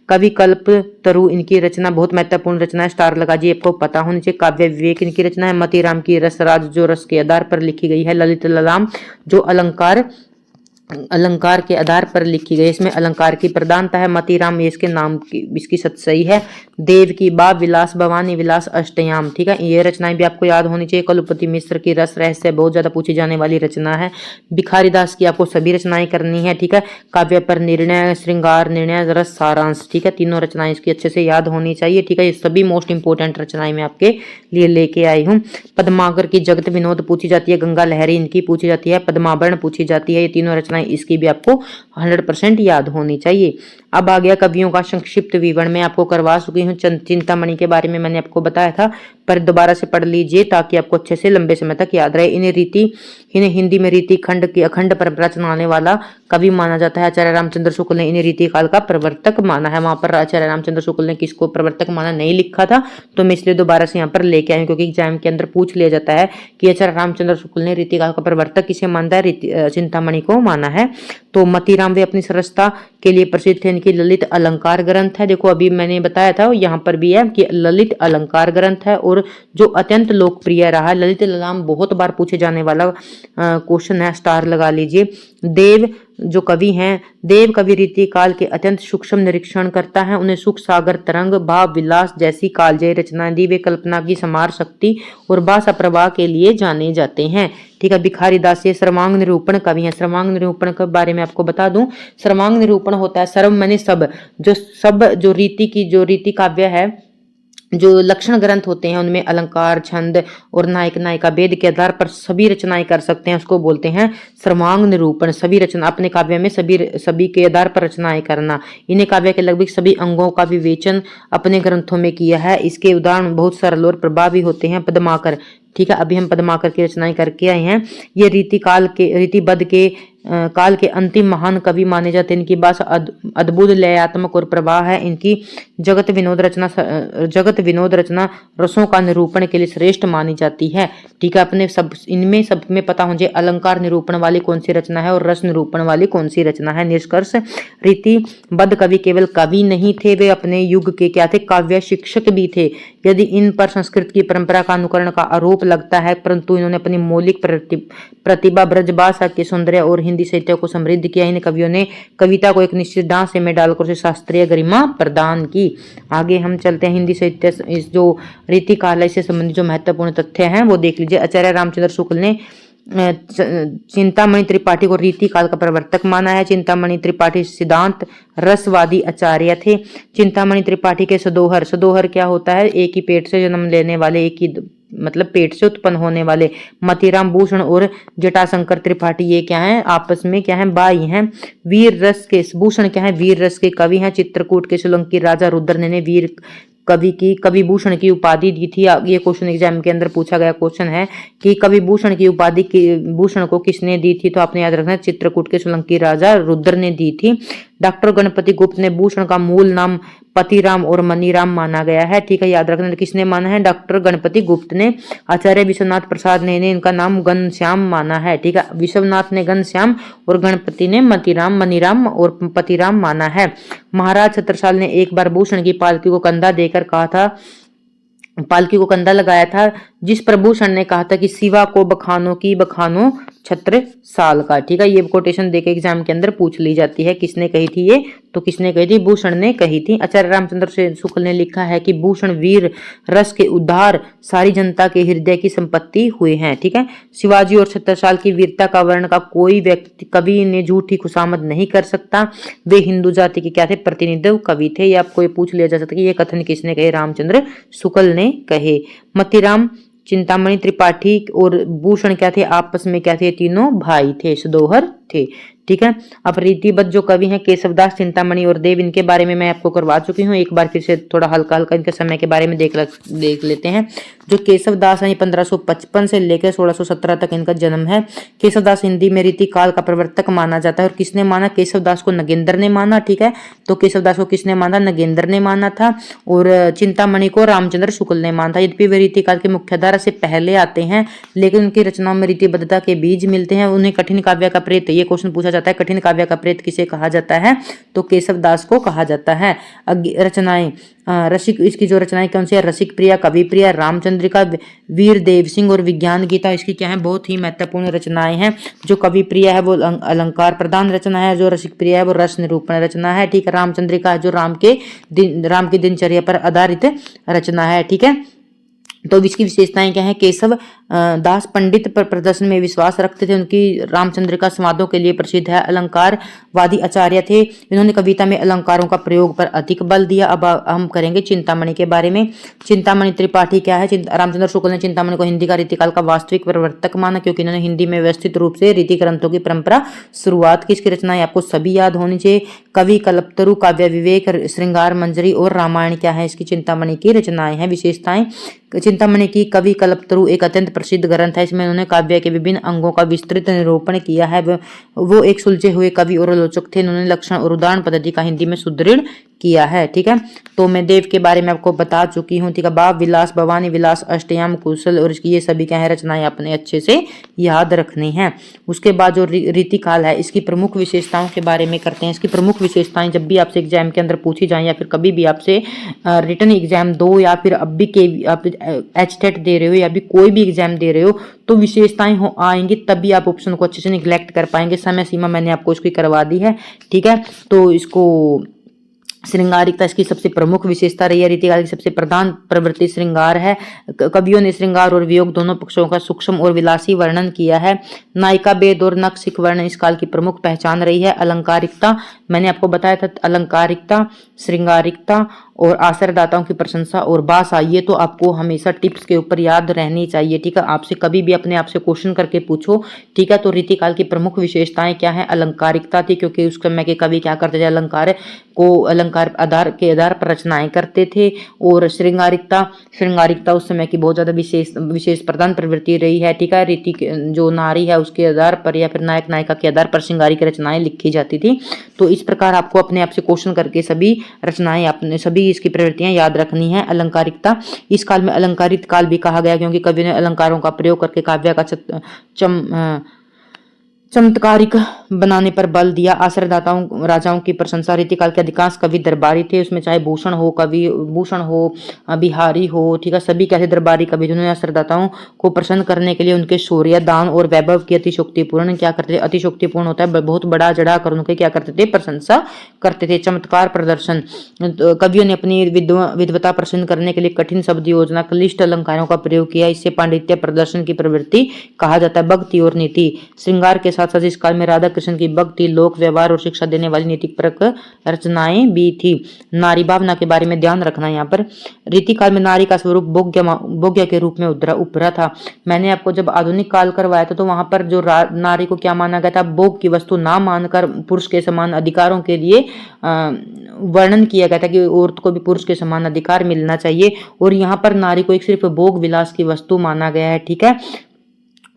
कवि कल्प तरु, इनकी रचना बहुत महत्वपूर्ण रचना है। स्टार लगा जी, आपको पता होना चाहिए। काव्य विवेक इनकी रचना है। मतीराम की रसराज जो रस के आधार पर लिखी गई है। ललित ललाम जो अलंकार के आधार पर लिखी गई, इसमें अलंकार की प्रधानता है। मतीराम ये इसके नाम की इसकी सच्चाई है। देव की बाब विलास, भवानी विलास, अष्टयाम। ठीक है, ये रचनाएं भी आपको याद होनी चाहिए। कलुपति मिश्र की रस रहस्य बहुत ज्यादा पूछी जाने वाली रचना है। भिखारी दास की आपको सभी रचनाएं करनी है। ठीक है, काव्य पर निर्णय, श्रृंगार, निर्णय, रस, सारांश। ठीक है, तीनों रचनाएं इसकी अच्छे से याद होनी चाहिए। ठीक है, ये सभी मोस्ट इंपोर्टेंट रचनाएं मैं आपके लिए लेके आई हूँ। पद्माकर की जगत विनोद पूछी जाती है। गंगा लहरी इनकी पूछी जाती है। पद्मावरण पूछी जाती है। ये तीनों रचनाएं इसकी भी आपको 100% याद होनी चाहिए। अब आ गया कवियों का संक्षिप्त विवरण। मैं आपको करवा चुकी हूँ। चिंतामणि के बारे में मैंने आपको बताया था, पर दोबारा से पढ़ लीजिए ताकि आपको अच्छे से लंबे समय तक याद रहे। इन्हें हिंदी में रीति खंड की अखंड परंपरा चलाने वाला कवि माना जाता है। आचार्य रामचंद्र शुक्ल ने इन्हें रीति काल का प्रवर्तक माना है। वहां पर आचार्य रामचंद्र शुक्ल ने किसको प्रवर्तक माना नहीं लिखा था, तो मैं इसलिए दोबारा से यहाँ पर लेके आई हूँ, क्योंकि एग्जाम के अंदर पूछ लिया जाता है कि आचार्य रामचंद्र शुक्ल ने रीति काल का प्रवर्तक किसे मानता है? चिंतामणि को माना है। तो मतीराम वे अपनी सरसता के लिए प्रसिद्ध थे। इनकी ललित अलंकार ग्रंथ है। देखो अभी मैंने बताया था यहाँ पर भी है कि ललित अलंकार ग्रंथ है और जो अत्यंत लोकप्रिय रहा है। ललित ललाम बहुत बार पूछे जाने वाला क्वेश्चन है, स्टार लगा लीजिए। देव जो कवि हैं, देव कवि रीति काल के अत्यंत सूक्ष्म निरीक्षण करता है। उन्हें सुख सागर, तरंग, भाव विलास जैसी कालजयी रचनाएं दी। वे कल्पना की समार शक्ति और भाषा प्रवाह के लिए जाने जाते हैं। ठीक है, भिखारी दास ये सर्वांग निरूपण कवि हैं। सर्वांग निरूपण के बारे में आपको बता दूं, सर्वांग निरूपण होता है सर्व माने सब, जो रीति काव्य है, जो लक्षण ग्रंथ होते हैं उनमें अलंकार, छंद और नायक नायिका भेद के आधार पर सभी रचनाएं कर सकते हैं, उसको बोलते हैं सर्वांग निरूपण। सभी रचना अपने काव्य में सभी के आधार पर रचनाएं करना। इन्हें काव्य के लगभग सभी अंगों का विवेचन अपने ग्रंथों में किया है। इसके उदाहरण बहुत सरल और प्रभावी होते हैं। पद्माकर, ठीक है, अभी हम पद्माकर की रचनाएं करके आए हैं। ये रीतिबद्ध के काल के अंतिम महान कवि माने जाते हैं। इनकी भाषा अद्भुत लयात्मक और प्रवाह है। इनकी जगत विनोद रचना रसों का निरूपण के लिए श्रेष्ठ मानी जाती है। ठीक है, अपने इनमें सब में पता होना चाहिए अलंकार निरूपण वाली कौन सी रचना है और रस निरूपण वाली कौन सी रचना है। निष्कर्ष, रीतिबद्ध कवि केवल कवि नहीं थे, वे अपने युग के क्या थे? काव्य शिक्षक भी थे। यदि इन पर संस्कृत की परंपरा का अनुकरण का आरोप लगता है, परंतु इन्होंने अपनी मौलिक प्रतिभा, ब्रज भाषा के सौंदर्य और हिंदी साहित्य को समृद्ध किया। इन कवियों ने कविता को एक निश्चित ढांचे में डालकर उसे शास्त्रीय गरिमा प्रदान की। आगे हम चलते हैं हिंदी साहित्य, इस जो रीति काल से संबंधित जो महत्वपूर्ण तथ्य हैं वो देख लीजिए। आचार्य रामचंद्र शुक्ल ने चिंतामणि त्रिपाठी को रीति काल का प्रवर्तक माना है। चिंतामणि त्रिपाठी सिद्धांत रसवादी आचार्य थे। चिंतामणि त्रिपाठी के सदोहर क्या होता है? एक ही पेट से जन्म लेने वाले, एक ही मतलब पेट से उत्पन्न होने वाले। मतीराम भूषण और जटाशंकर त्रिपाठी ये क्या है? आपस में क्या है? भाई हैं। वीर रस के भूषण क्या है? वीर रस के कवि हैं। चित्रकूट के सोलंकी राजा रुद्र ने वीर कवि की कवि भूषण की उपाधि दी थी। ये क्वेश्चन एग्जाम के अंदर पूछा गया क्वेश्चन है कि कवि भूषण की उपाधि भूषण को किसने दी थी, तो आपने याद रखना चित्रकूट के सोलंकी राजा रुद्र ने दी थी। डॉक्टर गणपति गुप्त ने भूषण का मूल नाम पतिराम और मनीराम माना गया है, ठीक है, याद रखना किसने माना है, डॉक्टर गणपति गुप्त ने। आचार्य विश्वनाथ प्रसाद ने इनका नाम घनश्याम माना है, ठीक है, विश्वनाथ ने घनश्याम और गणपति ने मतिराम मनीराम और पतिराम माना है। महाराज छत्रसाल ने एक बार भूषण की पालकी को कंधा देकर कहा था, पालकी को कंधा लगाया था, जिस पर भूषण ने कहा था कि शिवा को बखानो की बखानो छत्र साल का, ठीक है, ये कोटेशन देके एग्जाम के अंदर पूछ ली जाती है। किसने कही थी ये, तो किसने कही थी, भूषण ने कही थी। आचार्य रामचंद्र से शुक्ल ने लिखा है कि भूषण वीर रस के उद्धार सारी जनता के हृदय की संपत्ति हुए हैं, ठीक है। शिवाजी और छत्रसाल की वीरता का वर्णन का कोई व्यक्ति कवि ने झूठी खुशामद नहीं कर सकता। वे हिंदू जाति के क्या थे, प्रतिनिधित्व कवि थे। ये आपको ये पूछ लिया जा सकता है कि ये कथन किसने कहे, रामचंद्र शुक्ल ने कहे। मतीराम, चिंतामणि त्रिपाठी और भूषण क्या थे, आपस में क्या थे, तीनों भाई थे, सदोहर थे, ठीक है। अब रीतिबद्ध जो कवि हैं केशवदास, चिंतामणि और देव, इनके बारे में मैं आपको करवा चुकी हूँ। एक बार फिर से थोड़ा हल्का हल्का इनके समय के बारे में देख लेते हैं। जो केशवदास है 1555 से लेकर 1617 तक इनका जन्म है। केशवदास हिंदी में रीति काल का प्रवर्तक माना जाता है। और किसने माना, केशवदास को नगेंद्र ने माना, ठीक है, तो केशवदास को किसने माना, नगेंद्र ने माना था। और चिंतामणि को रामचंद्र शुक्ल ने माना था। यद्यपि वे रीति काल की मुख्यधारा से पहले आते हैं, लेकिन उनकी रचनाओं में रीतिबद्धता के बीज मिलते हैं। उन्हें कठिन काव्य का प्रेत, ये क्वेश्चन पूछा जाता है, कठिन काव्य का प्रेत किसे कहा जाता है, तो केशवदास को कहा जाता है। रचनाएं, रसिक, इसकी जो रचनाएं कौन सी है, रसिक प्रिया, कवि प्रिया, रामचंद्रिका, वीर देव सिंह और विज्ञान गीता, इसकी क्या है, बहुत ही महत्वपूर्ण रचनाएं हैं। जो कवि प्रिया है वो अलंकार प्रधान रचना है, जो रसिक प्रिया है वो रस निरूपण रचना है, ठीक है। रामचंद्रिका है जो राम की दिनचर्या पर आधारित रचना है, ठीक है। तो इसकी विशेषताएं क्या है, केशव दास पंडित पर प्रदर्शन में विश्वास रखते थे। उनकी रामचंद्रिका संवादों के लिए प्रसिद्ध है। अलंकारवादी आचार्य थे। इन्होंने कविता में अलंकारों का प्रयोग पर अधिक बल दिया। अब हम करेंगे चिंतामणि के बारे में। चिंतामणि त्रिपाठी क्या है, रामचंद्र शुक्ल ने चिंतामणि को हिंदी का रीतिकाल का वास्तविक प्रवर्तक माना, क्योंकि इन्होंने हिंदी में व्यवस्थित रूप से रीति ग्रंथों की परंपरा शुरुआत की। इसकी रचनाएं आपको सभी याद होनी चाहिए। कवि, कल्पतरु, काव्य विवेक, श्रृंगार मंजरी और रामायण क्या है, इसकी चिंतामणि की रचनाएं हैं। विशेषताएं, चिंतामणि की कवि कल्पतरु एक अत्यंत प्रसिद्ध ग्रंथ है। इसमें उन्होंने काव्य के विभिन्न अंगों का विस्तृत निरूपण किया है। वो एक सुलझे हुए कवि और आलोचक थे। उन्होंने लक्षण और उदाहरण पद्धति का हिंदी में सुदृढ़ किया है, ठीक है। तो मैं देव के बारे में आपको बता चुकी हूँ, ठीक है। भाव विलास, भवानी विलास, अष्टयाम कुशल और इसकी ये सभी क्या है रचनाएं अपने अच्छे से याद रखनी है। उसके बाद जो रीतिकाल है, इसकी प्रमुख विशेषताओं के बारे में करते हैं। इसकी प्रमुख विशेषताएं जब भी आपसे एग्जाम के अंदर पूछी जाए या फिर कभी भी आपसे रिटन एग्जाम दो या फिर अब भी के आप एचटेट दे रहे हो या भी कोई भी एग्जाम दे रहे हो, तो विशेषताएं हो आएंगी, तभी आप ऑप्शन को अच्छे से निगलेक्ट कर पाएंगे। समय सीमा मैंने आपको इसकी करवा दी है, ठीक है। तो इसको श्रृंगारिकता इसकी सबसे प्रमुख विशेषता रही है। रीतिकाल की सबसे प्रधान प्रवृत्ति श्रृंगार है। कवियों ने श्रृंगार और वियोग दोनों पक्षों का सूक्ष्म और विलासी वर्णन किया है। नायिका भेद और नक्सिक वर्णन इस काल की प्रमुख पहचान रही है। अलंकारिकता, मैंने आपको बताया था, अलंकारिकता, श्रृंगारिकता और आश्रयदाताओं की प्रशंसा और भाषा, ये तो आपको हमेशा टिप्स के ऊपर याद रहनी चाहिए, ठीक है। आपसे कभी भी अपने आप से क्वेश्चन करके पूछो, ठीक है। तो रीतिकाल की प्रमुख विशेषताएं क्या है, अलंकारिकता थी, क्योंकि उस समय के कवि क्या करते थे, अलंकार आधार पर रचनाएं करते थे। और श्रृंगारिकता उस समय की बहुत ज्यादा विशेष प्रधान प्रवृत्ति रही है, ठीक है। रीति जो नारी है उसके आधार पर या फिर नायक नायिका के आधार पर श्रृंगारिक रचनाएं लिखी जाती थी। तो इस प्रकार आपको अपने आप से क्वेश्चन करके सभी रचनाएं अपने सभी इसकी प्रवृत्तियां याद रखनी है। अलंकारिकता, इस काल में अलंकारित काल भी कहा गया, क्योंकि कवि ने अलंकारों का प्रयोग करके काव्य का चमत्कारिक बनाने पर बल दिया। आश्रयदाताओं राजाओं की प्रशंसा, रीतिकाल के अधिकांश कवि दरबारी थे। उसमें चाहे भूषण हो, बिहारी हो, ठीक है, सभी कैसे दरबारी कवि जिन्होंने आश्रयदाताओं को प्रसन्न करने के लिए उनके शौर्य, दान और वैभव की अतिशोक्तिपूर्ण क्या करते थे, अतिशोक्तिपूर्ण होता है बहुत बड़ा चढ़ा कर उनके क्या करते थे, प्रशंसा करते थे। चमत्कार प्रदर्शन, कवियों ने अपनी विद्वता प्रसन्न करने के लिए कठिन शब्द योजना, क्लिष्ट अलंकारों का प्रयोग किया। इससे पांडित्य प्रदर्शन की प्रवृत्ति कहा जाता है। भक्ति और नीति, श्रृंगार के साथ साथ साथ इस काल में राधा कृष्ण की भक्ति, लोक व्यवहार और शिक्षा देने वाली नीतिक परक रचनाएं भी थी। नारी भावना के बारे में ध्यान रखना यहाँ पर। रीतिकाल में नारी का स्वरूप भोग्य के रूप में उभरा था। मैंने आपको जब आधुनिक काल करवाया था तो वहां पर जो नारी को क्या माना गया था, भोग की वस्तु ना मानकर पुरुष के समान अधिकारों के लिए वर्णन किया गया था कि औरत को भी पुरुष के समान अधिकार मिलना चाहिए। और यहाँ पर नारी को एक सिर्फ भोग विलास की वस्तु माना गया है, ठीक है।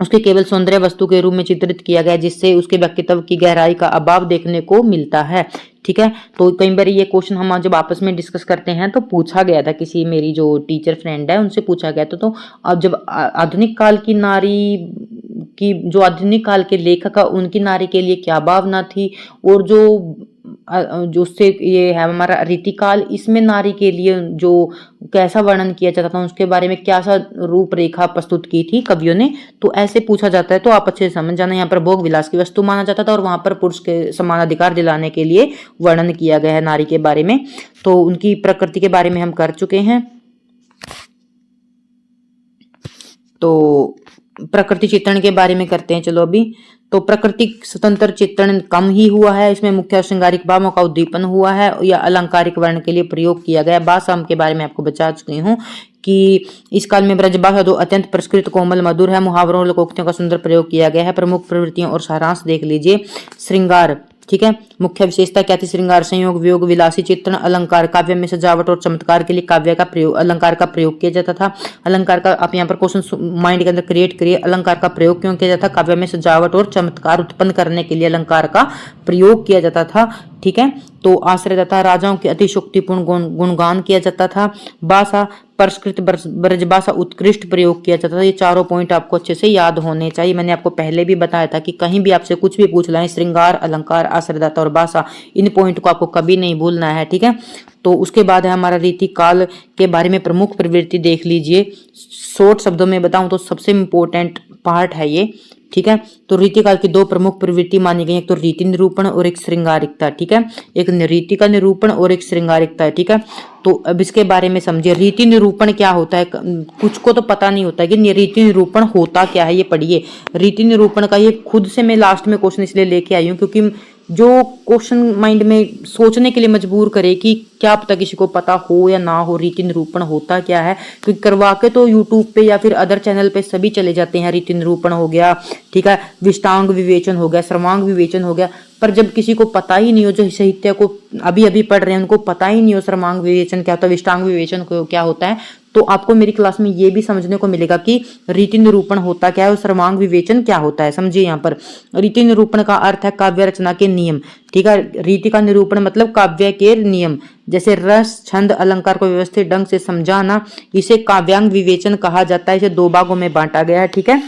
उसके केवल सौंदर्य वस्तु के रूप में चित्रित किया गया, जिससे उसके व्यक्तित्व की गहराई का अभाव देखने को मिलता है, ठीक है। तो कई बार ये क्वेश्चन हम जब आपस में डिस्कस करते हैं तो पूछा गया था, किसी मेरी जो टीचर फ्रेंड है उनसे पूछा गया था। तो अब जब आधुनिक काल की नारी की, जो आधुनिक काल के लेखक है, उनकी नारी के लिए क्या भावना थी, और जो उससे ये है हमारा रीतिकाल, इसमें नारी के लिए जो कैसा वर्णन किया जाता था, उसके बारे में क्या सा रूपरेखा प्रस्तुत की थी कवियों ने, तो ऐसे पूछा जाता है। तो आप अच्छे से समझ जाना, यहाँ पर भोग विलास की वस्तु माना जाता था और वहां पर पुरुष के समान अधिकार दिलाने के लिए वर्णन किया गया है नारी के बारे में। तो उनकी प्रकृति के बारे में हम कर चुके हैं। तो प्रकृति चित्रण के बारे में करते हैं, चलो अभी। तो प्राकृतिक स्वतंत्र चित्रण कम ही हुआ है, इसमें मुख्य श्रृंगारिक भावों का उद्दीपन हुआ है या अलंकारिक वर्ण के लिए प्रयोग किया गया। भाषा के बारे में आपको बता चुकी हूँ कि इस काल में ब्रज भाषा जो अत्यंत परिष्कृत, कोमल, मधुर है। मुहावरों और लोकोक्तियों का सुंदर प्रयोग किया गया है। प्रमुख प्रवृत्तियों और सारांश देख लीजिए। श्रृंगार, ठीक है। मुख्य विशेषता क्या थी? श्रृंगार, संयोग, वियोग, विलासी चित्रण। अलंकार, काव्य में सजावट और चमत्कार के लिए काव्य का प्रयोग, अलंकार का प्रयोग किया जाता था। अलंकार का आप यहाँ पर क्वेश्चन माइंड के अंदर क्रिएट करिए। अलंकार का प्रयोग क्यों किया जाता? काव्य में सजावट और चमत्कार उत्पन्न करने के लिए अलंकार का प्रयोग किया जाता था, ठीक है। तो आश्रयदाता, राजाओं के अतिशोक्तिपूर्ण गुणगान किया जाता था। भाषा, परिष्कृत ब्रज भाषा उत्कृष्ट प्रयोग किया जाता था। ये चारों पॉइंट आपको अच्छे से याद होने चाहिए। मैंने आपको पहले भी बताया था कि कहीं भी आपसे कुछ भी पूछ लाएं, श्रृंगार, अलंकार, आश्रयदाता और भाषा, इन पॉइंट को आपको कभी नहीं भूलना है, ठीक है। तो उसके बाद है हमारा रीति काल के बारे में प्रमुख प्रवृत्ति देख लीजिए। शॉर्ट शब्दों में बताऊं तो सबसे इंपॉर्टेंट पार्ट है ये, ठीक है। तो रीतिकाल की दो प्रमुख प्रवृत्ति मानी गई, एक तो रीति निरूपण और एक श्रृंगारिकता, ठीक है। एक रीति का निरूपण और एक श्रृंगारिकता है, ठीक है। तो अब इसके बारे में समझिए। रीति निरूपण क्या होता है? कुछ को तो पता नहीं होता कि रीति निरूपण होता क्या है, ये पढ़िए। रीति निरूपण का ये खुद से मैं लास्ट में क्वेश्चन इसलिए लेके आई हूँ क्योंकि जो क्वेश्चन माइंड में सोचने के लिए मजबूर करे कि क्या पता किसी को पता हो या ना हो रीति निरूपण होता क्या है। क्योंकि करवा के तो यूट्यूब पे या फिर अदर चैनल पे सभी चले जाते हैं। रीति निरूपण हो गया, ठीक है, विष्टांग विवेचन हो गया, सर्वांग विवेचन हो गया, पर जब किसी को पता ही नहीं हो, जो साहित्य को अभी अभी पढ़ रहे हैं उनको पता ही नहीं हो सर्वांग विवेचन क्या होता है, विष्टांग विवेचन क्या होता है, तो आपको मेरी क्लास में ये भी समझने को मिलेगा कि रीति निरूपण होता क्या है और सर्वांग विवेचन क्या होता है। समझिए यहाँ पर रीति निरूपण का अर्थ है काव्य रचना के नियम, ठीक है। रीति का निरूपण मतलब काव्य के नियम, जैसे रस, छंद, अलंकार को व्यवस्थित ढंग से समझाना, इसे काव्यांग विवेचन कहा जाता है। इसे दो भागों में बांटा गया है, ठीक है।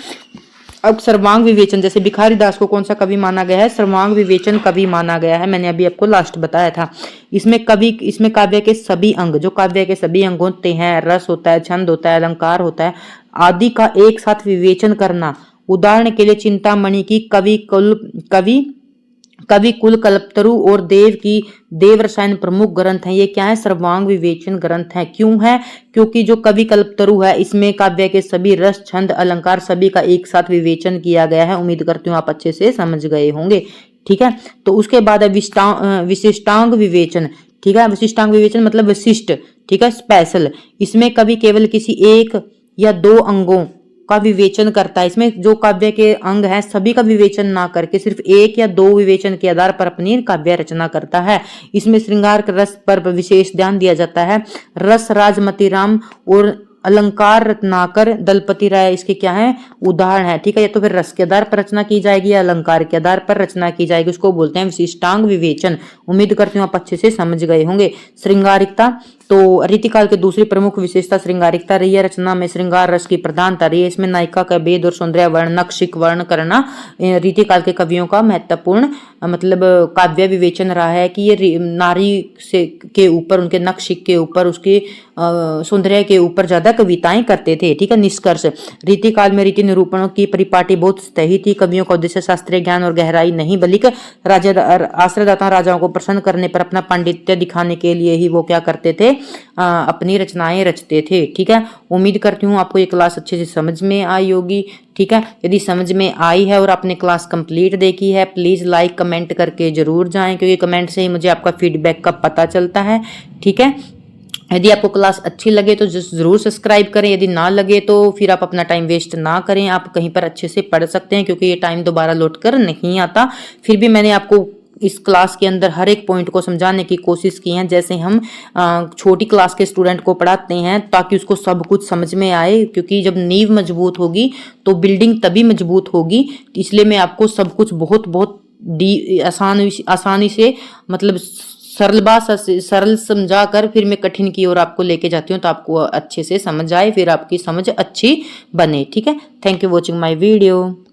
अब सर्वांग विवेचन, जैसे भिखारी दास को कौन सा कवि माना गया है? सर्वांग विवेचन कवि माना गया है। मैंने अभी आपको लास्ट बताया था। इसमें काव्य के सभी अंग, जो काव्य के सभी अंग होते हैं, रस होता है, छंद होता है, अलंकार होता है, आदि का एक साथ विवेचन करना। उदाहरण के लिए चिंतामणि की कवि कुल, कल्पतरु और देव रसायन प्रमुख ग्रंथ हैं। ये क्या है? सर्वांग विवेचन ग्रंथ है। क्यों है? क्योंकि जो कवि कल्पतरु है इसमें काव्य के सभी रस, छंद, अलंकार सभी का एक साथ विवेचन किया गया है। उम्मीद करती हूँ आप अच्छे से समझ गए होंगे, ठीक है। तो उसके बाद है विशिष्टांग विवेचन, ठीक है। विशिष्टांग विवेचन मतलब विशिष्ट, ठीक है, स्पेशल। इसमें कवि केवल किसी एक या दो अंगों का विवेचन करता है। इसमें जो काव्य के अंग हैं सभी का विवेचन ना करके सिर्फ एक या दो विवेचन के आधार पर अपनी काव्य रचना करता है। इसमें श्रृंगार रस पर विशेष ध्यान दिया जाता है। रस राज मतीराम और अलंकार रत्नाकर दलपति राय इसके क्या है? उदाहरण है, ठीक है। या तो फिर रस के आधार पर रचना की जाएगी या अलंकार के आधार पर रचना की जाएगी, उसको बोलते हैं विशिष्टांग विवेचन। उम्मीद करती हूँ आप अच्छे से समझ गए होंगे। श्रृंगारिकता, तो रीतिकाल की दूसरी प्रमुख विशेषता श्रृंगारिकता रही है। रचना में श्रृंगार रस की प्रधानता रही है। इसमें नायिका का भेद और सौंदर्य वर्ण, नक्शिक वर्ण करना रीतिकाल के कवियों का महत्वपूर्ण मतलब काव्य विवेचन रहा है कि ये नारी से के ऊपर, उनके नक्शिक के ऊपर, उसके सौंदर्य के ऊपर ज्यादा कविताएं करते थे, ठीक है। निष्कर्ष, रीतिकाल में रीति निरूपण की परिपाटी बहुत सही थी। कवियों का उद्देश्य शास्त्रीय ज्ञान और गहराई नहीं बल्कि आश्रयदाता राजाओं को प्रसन्न करने पर अपना पांडित्य दिखाने के लिए ही वो क्या करते थे? अपनी रचनाएं रचते थे। ठीक है, उम्मीद करती हूँ आपको ये क्लास अच्छे से समझ में आई होगी। ठीक है, यदि समझ में आई है और आपने क्लास कंप्लीट देखी है, प्लीज़ लाइक कमेंट करके ज़रूर जाएं, क्योंकि कमेंट से ही मुझे आपका फीडबैक का पता चलता है। ठीक है, यदि आपको क्लास अच्छी लगे तो ज़रूर सब्सक्राइब करें, यदि ना लगे तो फिर आप अपना टाइम वेस्ट ना करें, आप कहीं पर अच्छे से पढ़ सकते हैं, क्योंकि ये टाइम दोबारा लौट कर नहीं आता। फिर भी मैंने आपको इस क्लास के अंदर हर एक पॉइंट को समझाने की कोशिश की है, जैसे हम छोटी क्लास के स्टूडेंट को पढ़ाते हैं, ताकि उसको सब कुछ समझ में आए, क्योंकि जब नींव मजबूत होगी तो बिल्डिंग तभी मजबूत होगी। इसलिए मैं आपको सब कुछ बहुत बहुत आसानी से मतलब सरल समझा कर फिर मैं कठिन की ओर आपको लेके जाती हूँ, तो आपको अच्छे से समझ आए, फिर आपकी समझ अच्छी बने। ठीक है, thank you watching my video.